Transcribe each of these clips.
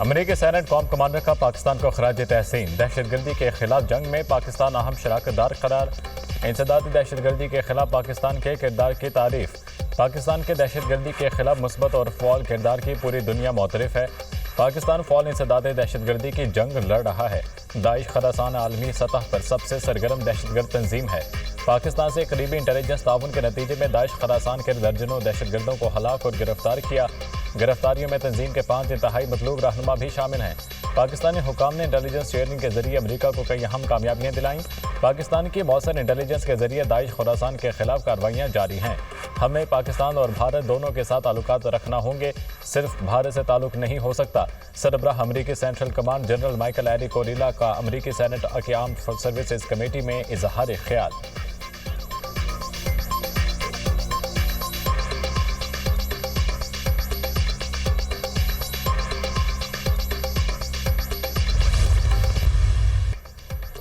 अमेरिकी senate com commander का पाकिस्तान को खराज तहसीन। दहशतगर्दी के खिलाफ जंग में पाकिस्तान अहम शराकतदार करार। इंसदादी दहशतगर्दी के खिलाफ पाकिस्तान के किरदार की तारीफ। पाकिस्तान के दहशतगर्दी के खिलाफ मुस्बत और फ़ौल किरदार की पूरी दुनिया मोतरफ है। पाकिस्तान फ़ौल इंसदादी दहशतगर्दी की जंग लड़ रहा है। दाइश खरासान आलमी सतह पर सबसे सरगर्म दहशतगर्द तंजीम है। पाकिस्तान से करीबी इंटेलिजेंस ताउन के नतीजे में दाइश खरासान के दर्जनों दहशतगर्दों को हलाक और गिरफ्तार किया। गिरफ्तारियों में तंजीम के 5 इंतहाई मतलूब रहनुमा भी शामिल हैं। पाकिस्तानी हुकाम ने इंटेलिजेंस शेयरिंग के जरिए अमेरिका को कई अहम कामयाबियां दिलाईं। पाकिस्तान की मौसर इंटेलिजेंस के जरिए दाइश खुरासान के खिलाफ कार्रवाइयां जारी हैं। हमें पाकिस्तान और भारत दोनों के साथ ताल्लुकात रखना होंगे, सिर्फ भारत से ताल्लुक नहीं हो सकता। सरबराह अमेरिकी सेंट्रल कमांड जनरल माइकल एरी कोरिला का अमेरिकी सेनेट की आर्म्ड सर्विसेज कमेटी में इजहार ख्याल।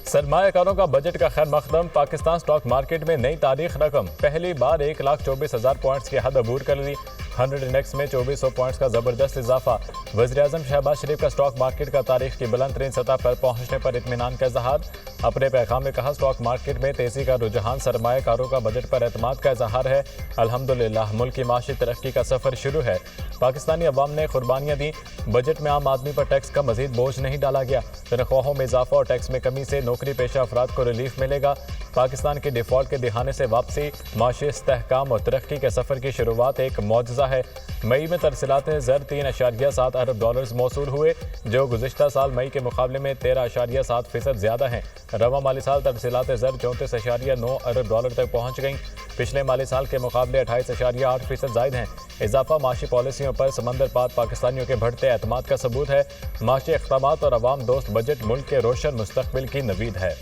सरमायाकारों का बजट का खैर मकदम। पाकिस्तान स्टॉक मार्केट में नई तारीख रकम। पहली बार 1,24,000 पॉइंट्स की हद अबूर कर ली। 100 इंडेक्स में 2400 पॉइंट्स का जबरदस्त इजाफा। वज़ीर-ए-आज़म शहबाज शरीफ का स्टॉक मार्केट का तारीख की बुलंद तरीन सतह पर पहुंचने पर इत्मीनान का इजहार। अपने पैगाम में कहा, स्टॉक मार्केट में तेजी का रुझान सरमायाकारों का बजट पर एतमाद का इजहार है। अल्हम्दुलिल्लाह मुल्क की माशी तरक्की का सफर शुरू है। पाकिस्तानी अवाम ने कुर्बानियां दी। बजट में आम आदमी पर टैक्स का मजीद बोझ नहीं डाला गया। तनख्वाहों में इजाफा और टैक्स में कमी से नौकरी पेशा अफराद को रिलीफ मिलेगा। पाकिस्तान के डिफॉल्ट के दिहाने से वापसी, माशी इस्तेहकाम और तरक्की के सफर की शुरुआत एक मौजज़ा है। मई में तरसीलात ज़र 3.7 अरब डॉलर्स मौसूल हुए, जो गुज़िश्ता साल मई के मुकाबले में 13.7% ज़्यादा हैं। रवा माली साल तरसीलात ज़र 34.9 अरब डॉलर तक पहुँच गईं। पिछले माली साल के मुकाबले 28.8% ज़ायद हैं। इजाफा माशी पॉलिसियों पर समंदर पार पाकिस्तानियों के बढ़ते एतमाद का सबूत है। माशी इक़दामात और अवाम दोस्त बजट मुल्क के रोशन मुस्तकबिल की नवीद है।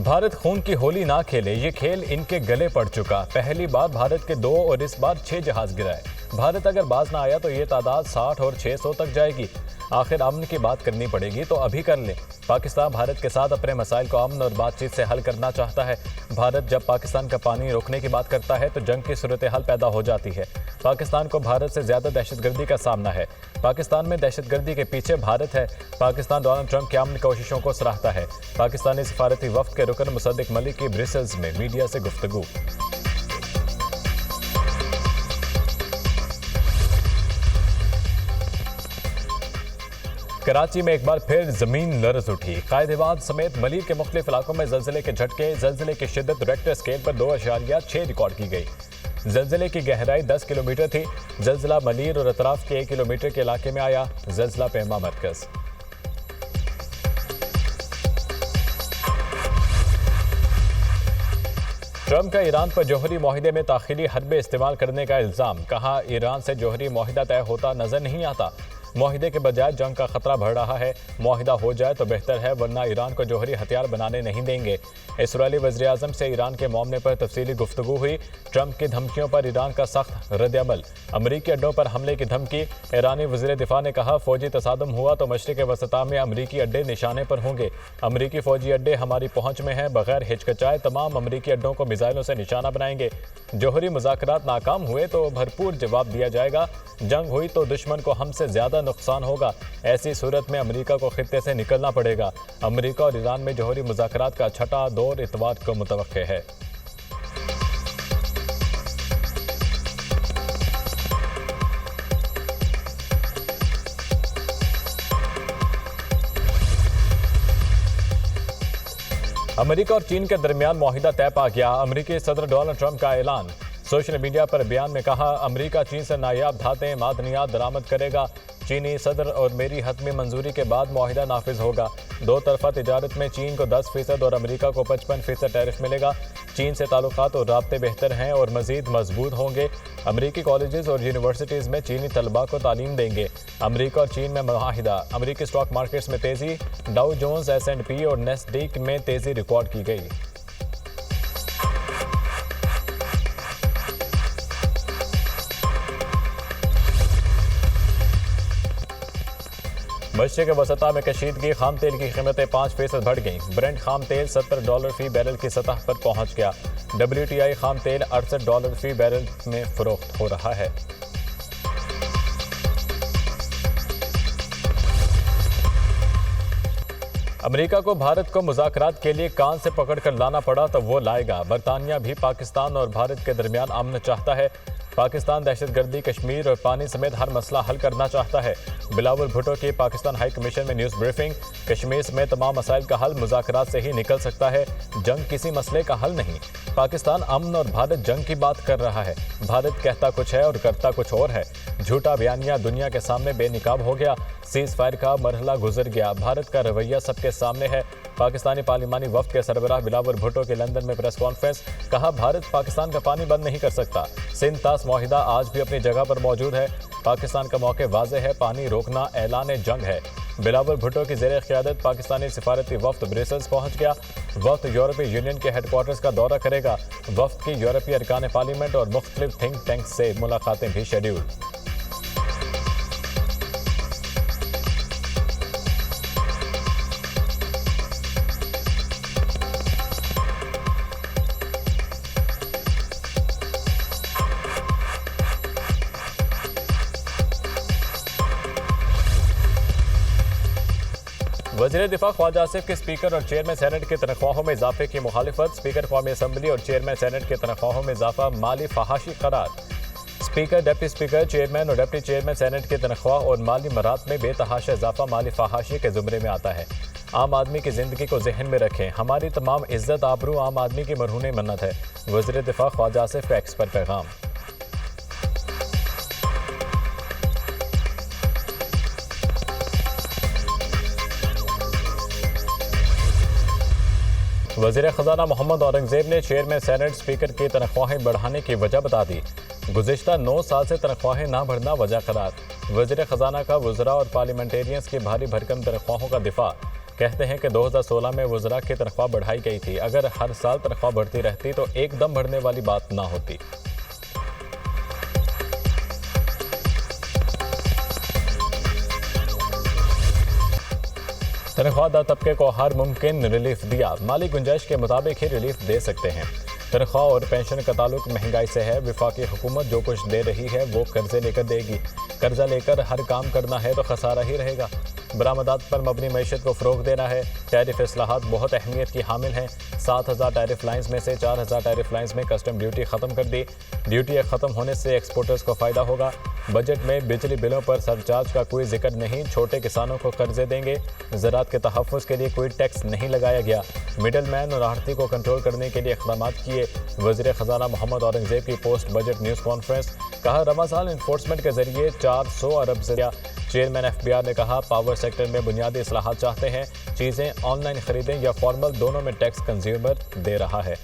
भारत खून की होली ना खेले, ये खेल इनके गले पड़ चुका। पहली बार भारत के 2 और इस बार 6 जहाज गिराए। भारत अगर बाज ना आया तो ये तादाद 60 और 600 तक जाएगी। आखिर अमन की बात करनी पड़ेगी तो अभी कर ले। पाकिस्तान भारत के साथ अपने मसाइल को अमन और बातचीत से हल करना चाहता है। भारत जब पाकिस्तान का पानी रोकने की बात करता है तो जंग की सूरत हाल पैदा हो जाती है। पाकिस्तान को भारत से ज़्यादा दहशतगर्दी का सामना है। पाकिस्तान में दहशतगर्दी के पीछे भारत है। पाकिस्तान डोनाल्ड ट्रंप की अमन कोशिशों को सराहता है। पाकिस्तानी सफारती वफ्द के रुकन मुसद्दिक मलिक की ब्रसेल्स में मीडिया से गुफ्तगू। कराची में एक बार फिर जमीन लरज उठी। कायदेबाद समेत मलीर के मुख्तलिफ इलाकों में जल्जले के झटके। जल्जले की शिद्दत रेक्टर स्केल पर 2.6 रिकॉर्ड की गई। जल्जले की गहराई 10 किलोमीटर थी। जल्जला मलीर और अतराफ के 1 किलोमीटर के इलाके में आया। जल्जला पेमा मरकज। ट्रंप का ईरान पर जौहरी मुआहिदे में ताखीरी हरबे इस्तेमाल करने का इल्ज़ाम। कहा, ईरान से जौहरी मुआहिदा तय होता नजर नहीं आता। मुआहिदे के बजाय जंग का खतरा बढ़ रहा है। मुआहिदा हो जाए तो बेहतर है, वरना ईरान को जौहरी हथियार बनाने नहीं देंगे। इसराइली वज़ीर-ए-आज़म से ईरान के मामले पर तफसीली गुफ्तगू हुई। ट्रंप की धमकियों पर ईरान का सख्त रद्द-ए-अमल। अमरीकी अड्डों पर हमले की धमकी। ईरानी वज़ीर दिफा ने कहा, फौजी तसादम हुआ तो मशरिक़ वसता में अमरीकी अड्डे निशाने पर होंगे। अमरीकी फौजी अड्डे हमारी पहुँच में हैं। बगैर हिचकिचाए तमाम अमरीकी अड्डों को मिसाइलों से निशाना बनाएंगे। जौहरी मुज़ाकरात नाकाम हुए तो भरपूर जवाब दिया जाएगा। जंग हुई तो दुश्मन को हमसे ज़्यादा नुकसान होगा। ऐसी सूरत में अमेरिका को खित्ते से निकलना पड़ेगा। अमेरिका और ईरान में जौहरी मुज़ाकरात का छठा दौर इतवार को मुतवक्के है। अमेरिका और चीन के दरमियान मुआहिदा तय पा गया। अमेरिकी सदर डोनाल्ड ट्रंप का ऐलान। सोशल मीडिया पर बयान में कहा, अमेरिका चीन से नायाब धातें मादनियात दरामद करेगा। चीनी सदर और मेरी हतमी मंजूरी के बाद मुआहिदा नाफिज होगा। दो तरफा तिजारत में चीन को 10% और अमेरिका को 55% टैरिफ मिलेगा। चीन से ताल्लुकात और राब्ते बेहतर हैं और मजीद मजबूत होंगे। अमेरिकी कॉलेजेस और यूनिवर्सिटीज़ में चीनी तलबा को तालीम देंगे। अमेरिका और चीन में मुआहिदा। अमेरिकी स्टॉक मार्केट्स में तेज़ी। डाउ जोन्स, S&P और नेस्डैक में तेज़ी रिकॉर्ड की गई। मशरक़ वसता में कशीदगी, खाम तेल की कीमतें 5% बढ़ गईं। ब्रेंट खाम तेल $70 फी बैरल की सतह पर पहुंच गया। WTI खाम तेल $68 फी बैरल में फरोख्त हो रहा है। अमेरिका को भारत को मुज़ाकरात के लिए कान से पकड़ कर लाना पड़ा तो वो लाएगा। बरतानिया भी पाकिस्तान और भारत के दरमियान अमन चाहता है। पाकिस्तान दहशतगर्दी, कश्मीर और पानी समेत हर मसला हल करना चाहता है। बिलावल भुट्टो की पाकिस्तान हाई कमीशन में न्यूज़ ब्रीफिंग। कश्मीर समेत तमाम मसाइल का हल मुज़ाकरात से ही निकल सकता है। जंग किसी मसले का हल नहीं। पाकिस्तान अमन और भारत जंग की बात कर रहा है। भारत कहता कुछ है और करता कुछ और है। झूठा बयानिया दुनिया के सामने बेनिकाब हो गया। सीज फायर का मरहला गुजर गया। भारत का रवैया सबके सामने है। पाकिस्तानी पार्लिमानी वफ्द के सरबराह बिलावल भुट्टो की लंदन में प्रेस कॉन्फ्रेंस। कहा, भारत पाकिस्तान का पानी बंद नहीं कर सकता। सिंध तास मुआहिदा आज भी अपनी जगह पर मौजूद है। पाकिस्तान का मौके वाज़े है, पानी रोकना ऐलान जंग है। बिलावल भुट्टो की ज़ेरे क़यादत पाकिस्तानी सिफारती वफ्द ब्रसेल्स पहुंच गया। वफ्द यूरोपीय यूनियन के हेडक्वार्टर्स का दौरा करेगा। वफ्द की यूरोपीय अरकान पार्लियामेंट और मुख्तलिफ थिंक टैंक से मुलाकातें भी शेड्यूल। वज़ीर दिफा ख्वाजा आसिफ के स्पीकर और चेयरमैन सेनेट की तनख्वाहों में इजाफे की मुखालिफत। स्पीकर कौमी असम्बली और चेयरमैन सेनेट की तनख्वाहों में इजाफा माली फहाशी करार। स्पीकर, डिप्टी स्पीकर, चेयरमैन और डिप्टी चेयरमैन सेनेट की तनख्वाह और माली मरात में बेतहाशा इजाफा माली फहाशी के जुमरे में आता है। आम आदमी की जिंदगी को जहन में रखें। हमारी तमाम इज्जत आबरू आम आदमी की मरहून मन्नत है। वज़ीर दिफा ख्वाजा आसिफ का एक्स पर पैगाम। वज़ीर ख़जाना मोहम्मद औरंगज़ेब ने चेयरमैन सेनेट, स्पीकर की तनख्वाहें बढ़ाने की वजह बता दी। गुज़िश्ता 9 साल से तनख्वाहें ना बढ़ना वजह करार। वज़ीर ख़जाना का वज़रा और पार्लियामेंटेरियंस की भारी भरकम तनख्वाहों का दिफा। कहते हैं कि 2016 में वज़रा की तनख्वाह बढ़ाई गई थी। अगर हर साल तनख्वाह बढ़ती रहती तो एकदम बढ़ने वाली बात ना होती। तनख्वाहदार तबके को हर मुमकिन रिलीफ दिया। माली गुंजाइश के मुताबिक ही रिलीफ दे सकते हैं। तनख्वाह और पेंशन का ताल्लुक महंगाई से है। वफाकी हुकूमत जो कुछ दे रही है वो कर्जे लेकर देगी। कर्जा लेकर हर काम करना है तो खसारा ही रहेगा। बरामदात पर मबनी मैशत को फ़रोग देना है। टैरिफ इस्लाहात बहुत अहमियत की हामिल हैं। 7,000 टैरिफ लाइन्स में से 4,000 टैरिफ लाइन्स में कस्टम ड्यूटी ख़त्म कर दी। ड्यूटी ख़त्म होने से एक्सपोर्टर्स को फ़ायदा होगा। बजट में बिजली बिलों पर सरचार्ज का कोई जिक्र नहीं। छोटे किसानों को कर्जे देंगे। ज़राअत के तहफ़्फ़ुज़ के लिए कोई टैक्स नहीं लगाया गया। मिडल मैन और आढ़ती को कंट्रोल करने के लिए इक़दाम किए। वज़ीर ख़जाना मोहम्मद औरंगज़ेब की पोस्ट बजट न्यूज़ कॉन्फ्रेंस। कहा, रवा साल इन्फोर्समेंट के जरिए 400 अरब ज़रिया। चेयरमैन FBR ने कहा, पावर सेक्टर में बुनियादी इस्लाहात चाहते हैं। चीज़ें ऑनलाइन खरीदें या फॉर्मल, दोनों में टैक्स कंज्यूमर दे रहा है।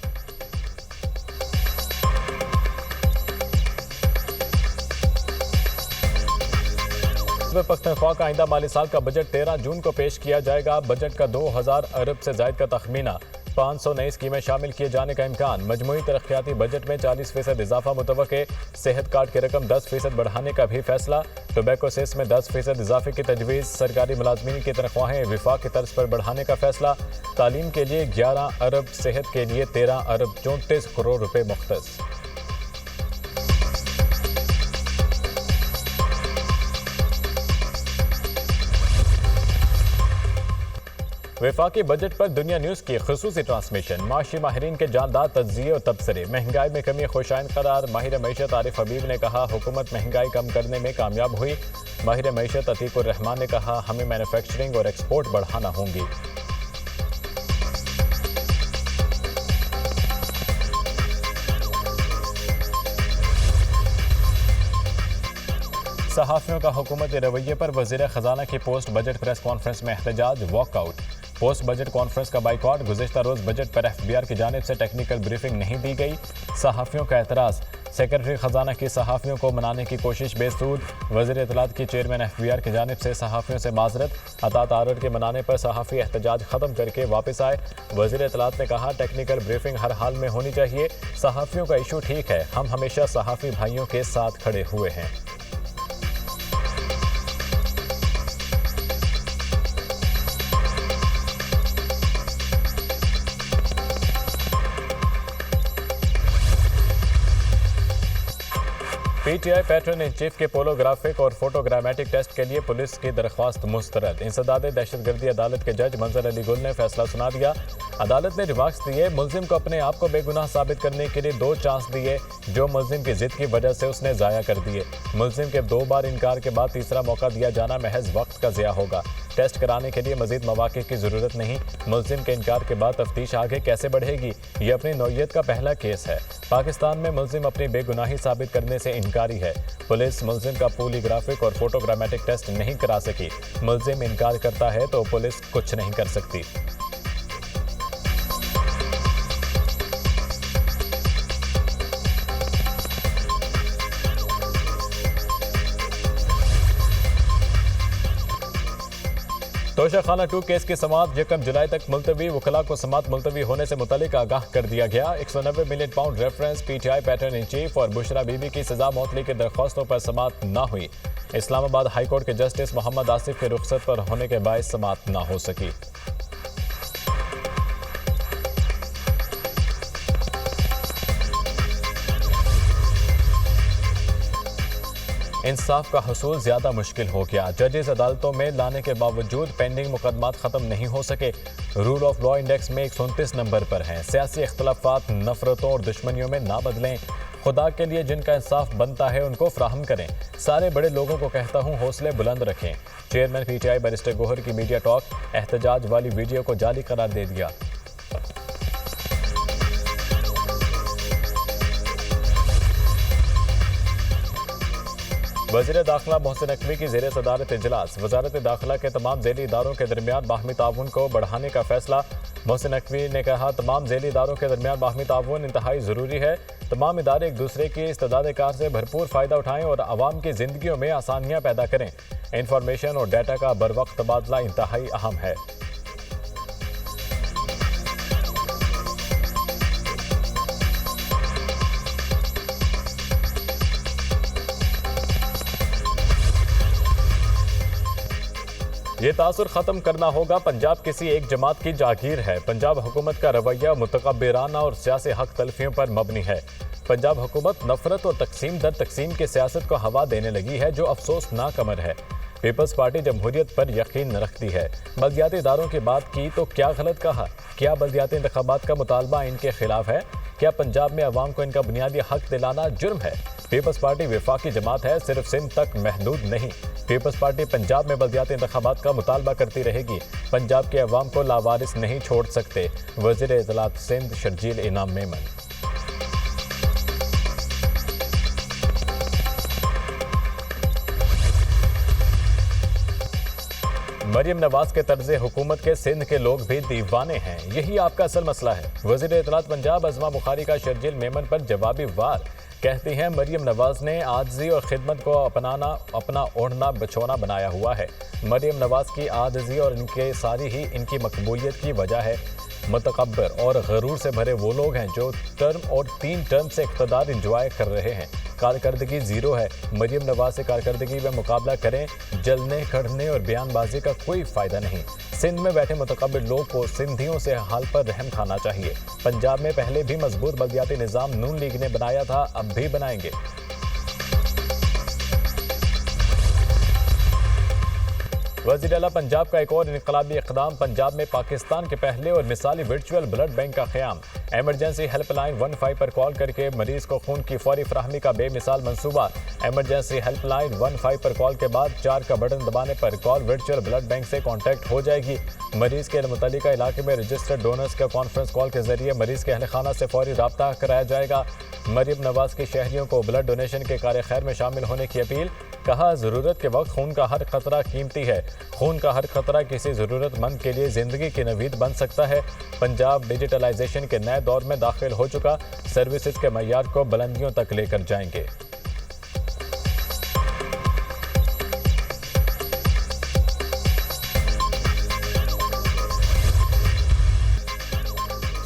पख्तनख्वा का आइंदा माली साल का बजट 13 जून को पेश किया जाएगा। बजट का 2000 अरब से जायद का तखमीना। 500 नई स्कीमें शामिल किए जाने का इम्कान। मजमूई तरक्याती बजट में 40% इजाफा मुतवक्के। सेहत कार्ड की रकम 10% बढ़ाने का भी फैसला। टोबैको सेस में 10% इजाफे की तजवीज़। सरकारी मुलाजमीन की तनख्वाहें विफाक की तर्ज पर बढ़ाने का फैसला। तालीम के लिए 11 अरब, सेहत के लिए 13 अरब 34 करोड़ रुपए मुख्तस। वफाकी बजट पर दुनिया न्यूज़ की खुसूसी ट्रांसमिशन। माशी माहिरीन के जानदार तज्जिये और तबसरे। महंगाई में कमी खुशाइन करार। माहिर मईशत आरिफ हबीब ने कहा, हुकूमत महंगाई कम करने में कामयाब हुई। माहिर मईशत अतीकुर रहमान ने कहा, हमें मैन्युफैक्चरिंग और एक्सपोर्ट बढ़ाना होंगी। सहाफ़ियों का हुकूमती रवैये पर वज़ीर ख़जाना की पोस्ट बजट प्रेस कॉन्फ्रेंस में एहतजाज, वॉकआउट। पोस्ट बजट कॉन्फ्रेंस का बाइकआउट। गुज़िश्ता रोज़ बजट पर FBR की जानिब से टेक्निकल ब्रीफिंग नहीं दी गई। सहाफ़ियों का एतराज़। सेक्रेटरी ख़जाना की सहाफ़ियों को मनाने की कोशिश बेसूद। वज़ीर इत्तलात की चेयरमैन FBR की जानिब से सहाफ़ियों से माजरत। अता तारर के मनाने पर सहाफ़ी एहतजाज ख़त्म करके वापस आए। वज़ीर इत्तलात ने कहा, टेक्निकल ब्रीफिंग हर हाल में होनी चाहिए। सहाफ़ियों का इशू ठीक है, हम हमेशा सहाफ़ी भाइयों के साथ खड़े हुए हैं। पीटीआई पैटर्न इन चीफ के पोलोग्राफिक और फोटोग्रामेटिक टेस्ट के लिए पुलिस की दरख्वास्त मुस्तरद। इंसदाद दहशतगर्दी अदालत के जज मंजर अली गुल ने फैसला सुना दिया। अदालत ने रिमार्क्स दिए, मुलजिम को अपने आप को बेगुनाह साबित करने के लिए 2 चांस दिए जो मुलजिम की जिद की वजह से उसने जाया कर दिए। मुलजिम के 2 बार इनकार के बाद तीसरा मौका दिया जाना महज वक्त का ज़िया होगा। टेस्ट कराने के लिए मजीद मौके की जरूरत नहीं। मुलजिम के इनकार के बाद तफ्तीश आगे कैसे बढ़ेगी? ये अपनी नौयत का पहला केस है। पाकिस्तान में मुलजिम अपनी बेगुनाही साबित करने से इनकारी है। पुलिस मुलजिम का पॉलीग्राफिक और फोटोग्रामेटिक टेस्ट नहीं करा सकी। मुलजिम इनकार करता है तो पुलिस कुछ नहीं कर सकती। तोशाखाना 2 केस की समाअत 1 जुलाई तक मुलतवी। वकला को समाअत मुलतवी होने से मुतल्लिक आगाह कर दिया गया। 190 million pound reference PTI pattern in chief और बुशरा बीबी की सजा मौतली की दरख्वास्तों पर समाअत न हुई। इस्लामाबाद हाई कोर्ट के जस्टिस मोहम्मद आसिफ के रुखसत पर होने के बायस समाअत न हो सकी। इंसाफ का हसूल ज्यादा मुश्किल हो गया। जजेस अदालतों में लाने के बावजूद पेंडिंग मुकदमात खत्म नहीं हो सके। रूल ऑफ लॉ इंडेक्स में 129 नंबर पर हैं। सियासी इख्तलाफात नफरतों और दुश्मनियों में ना बदलें। खुदा के लिए जिनका इंसाफ बनता है उनको फ्राहम करें। सारे बड़े लोगों को कहता हूँ, हौसले बुलंद रखें। चेयरमैन पीटीआई बैरिस्टर गोहर की मीडिया टॉक, एहतजाज वाली वीडियो को जाली करार दे दिया। वज़ीर दाखिला मोहसिन नकवी की ज़ेर सदारत इजलास। वजारत दाखिला के तमाम ज़ेली इदारों के दरमियान बाहमी ताउन को बढ़ाने का फैसला। मोहसिन नकवी ने कहा, तमाम ज़ेली इदारों के दरमियान बाहमी ताउन इंतहाई ज़रूरी है। तमाम इदारे एक दूसरे की इस्तेदाद कार से भरपूर फ़ायदा उठाएं और आवाम की ज़िंदगियों में आसानियाँ पैदा करें। इंफॉर्मेशन और डाटा का बरवक्त तबादला इंतहाई अहम है। ये तासुर ख़त्म करना होगा। पंजाब किसी एक जमात की जागीर है। पंजाब हुकूमत का रवैया मुतकब्बिराना और सियासी हक तलफियों पर मबनी है। पंजाब हुकूमत नफरत और तकसीम दर तकसीम की सियासत को हवा देने लगी है, जो अफसोसनाक अमर है। पीपल्स पार्टी जमहूरियत पर यकीन रखती है। बल्दियाती इदारों की बात की तो क्या गलत कहा? क्या बल्दियाती इंतखाबात का मुतालबा इनके खिलाफ है? क्या पंजाब में अवाम को इनका बुनियादी हक दिलाना जुर्म है? पीपल्स पार्टी वफाकी जमात है, सिर्फ सिंध तक महदूद नहीं। पीपल्स पार्टी पंजाब में बल्दियाती इंतखाबात का मुतालबा करती रहेगी। पंजाब के अवाम को लावारिस नहीं छोड़ सकते। वज़ीर इत्तलात सिंध शर्जील इनाम मेमन। मरियम नवाज के तर्ज़े हुकूमत के सिंध के लोग भी दीवाने हैं। यही आपका असल मसला है। वज़ीर इत्तलात पंजाब अज़मा बुखारी का शर्जील मेमन पर जवाबी वार। कहती हैं, मरियम नवाज ने आजिज़ी और खिदमत को अपना ओढ़ना बचोना बनाया हुआ है। मरियम नवाज की आजिज़ी और इनके सारी ही इनकी मकबूलियत की वजह है। मुतकब्बर और गरूर से भरे वो लोग हैं जो टर्म और 3 टर्म से इक़्तिदार इंजॉय कर रहे हैं। कारकर्दगी ज़ीरो है। मरियम नवाज से कारकर्दगी में मुकाबला करें। जलने खड़ने और बयानबाजी का कोई फ़ायदा नहीं। सिंध में बैठे मुतकब्बिर लोग को सिंधियों से हाल पर रहम खाना चाहिए। पंजाब में पहले भी मजबूत बल्दियाती निज़ाम नून लीग ने बनाया था, अब भी बनाएंगे। वज़ीर आला पंजाब का एक और इनकलाबी इक़दाम। पंजाब में पाकिस्तान के पहले और मिसाली वर्चुअल ब्लड बैंक का क़याम। एमरजेंसी हेल्पलाइन 15 पर कॉल करके मरीज़ को खून की फौरी फ्राहमी का बेमिसाल मंसूबा। एमरजेंसी हेल्पलाइन 15 पर कॉल के बाद 4 का बटन दबाने पर कॉल वर्चुअल ब्लड बैंक से कॉन्टैक्ट हो जाएगी। मरीज़ के मुतल्लिका इलाके में रजिस्टर्ड डोनर्स का कॉन्फ्रेंस कॉल के जरिए मरीज़ के अहल खाना से फौरी रब्ता कराया जाएगा। मरियम नवाज की शहरियों को ब्लड डोनेशन के कार्य खैर में शामिल होने की अपील। कहा, ज़रूरत के वक्त खून का हर खतरा कीमती है। खून का हर खतरा किसी ज़रूरतमंद के लिए ज़िंदगी की नवीद बन सकता है। पंजाब डिजिटलाइजेशन के नए दौर में दाखिल हो चुका। सर्विसेज के मय्यार को बुलंदियों तक लेकर जाएंगे।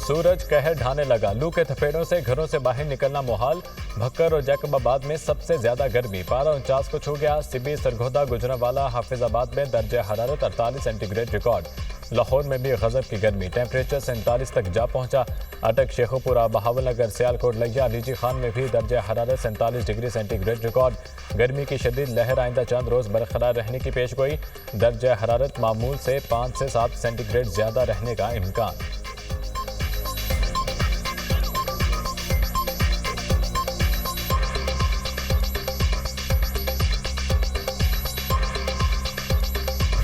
सूरज कहर ढाने लगा। लू के थपेड़ों से घरों से बाहर निकलना मुहाल। भक्कर और जैकबाबाद में सबसे ज्यादा गर्मी, पारा 49 को छू गया। सिबी, सरगोदा, गुजरांवाला, हाफिजाबाद में दर्जे हरारत 48 सेंटीग्रेड रिकॉर्ड। लाहौर में भी गजब की गर्मी, टेम्परेचर 47 तक जा पहुंचा। अटक, शेखुपुरा, बहावलनगर, सियालकोट, लिया, लीची खान में भी दर्जा हरारत 47 डिग्री सेंटीग्रेड रिकॉर्ड। गर्मी की शदीद लहर आइंदा चंद रोज़ बरकरार रहने की पेश गोई। दर्जा हरारत मामूल से 5 से 7 सेंटीग्रेड ज़्यादा रहने का इम्कान।